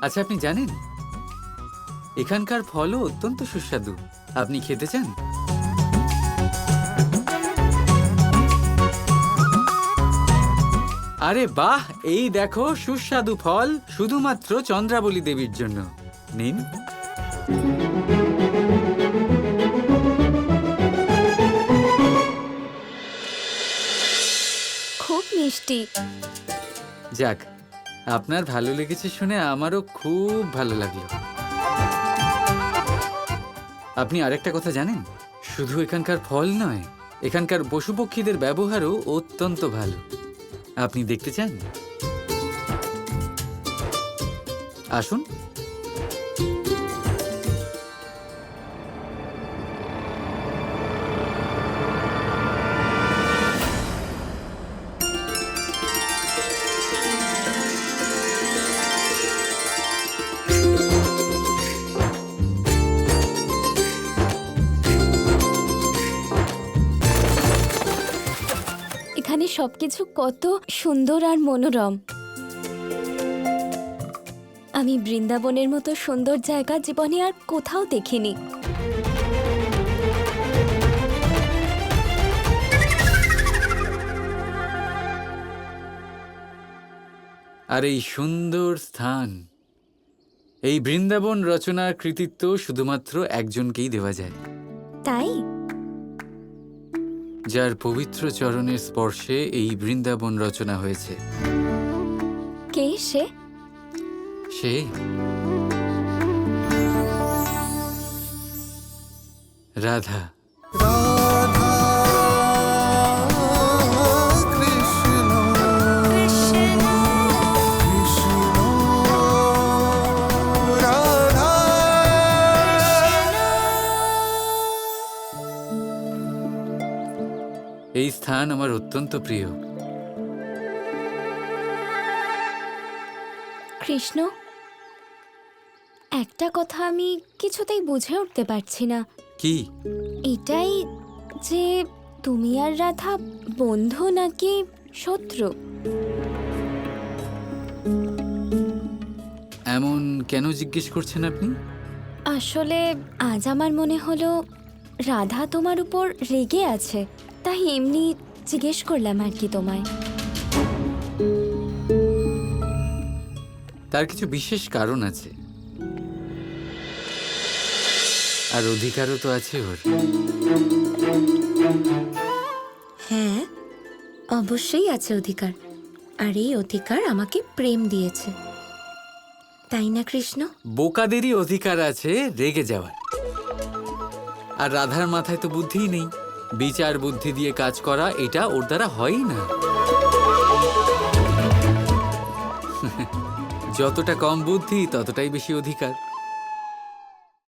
আচ্ছা, আপনি জানেন এখানকার ফলও অত্যন্ত সুস্বাদু। আপনি খেতে চান? আরে বাহ, এই দেখো সুস্বাদু ফল শুধুমাত্র চন্দ্রাবলী দেবীর জন্য। নিন। খুব মিষ্টি। যাক, আপনার ভালো লেগেছে শুনে আমারও খুব ভালো লাগলো। আপনি আরেকটা কথা জানেন, শুধু এখানকার ফল নয়, এখানকার পশু পক্ষীদের ব্যবহারও অত্যন্ত ভালো। আপনি দেখতে চান? আসুন। এখানে সবকিছু কত সুন্দর আর মনোরম। আমি বৃন্দাবনের মতো সুন্দর জায়গা জীবনে আর কোথাও দেখিনি। আর এই সুন্দর স্থান, এই বৃন্দাবন রচনার কৃতিত্ব শুধুমাত্র একজনকেই দেওয়া যায়, তাই যার পবিত্র চরণের স্পর্শে এই বৃন্দাবন রচনা হয়েছে। কে সে? সে রাধা। এই স্থান আমার অত্যন্ত প্রিয়। কৃষ্ণ, একটা কথা আমি কিছুতেই বুঝে উঠতে পারছি না। কি? এটাই যে তুমি আর রাধা বন্ধু নাকি শত্রু? এমন কেন জিজ্ঞেস করছেন আপনি? আসলে আজ আমার মনে হলো রাধা তোমার উপর রেগে আছে, তাই এমনি জিজ্ঞেস করলাম আর কি তোমায়। তার কিছু বিশেষ কারণ আছে, আর অধিকারও তো আছে ওর। হ্যাঁ, অবশ্যই আছে অধিকার, আর এই অধিকার আমাকে প্রেম দিয়েছে, তাই না কৃষ্ণ? বোকাদেরই অধিকার আছে রেগে যাওয়ার, আর রাধার মাথায় তো বুদ্ধিই নেই। বিচার বুদ্ধি দিয়ে কাজ করা এটা ওর দ্বারা হয়ই না। যতটা কম বুদ্ধি ততটাই বেশি অধিকার।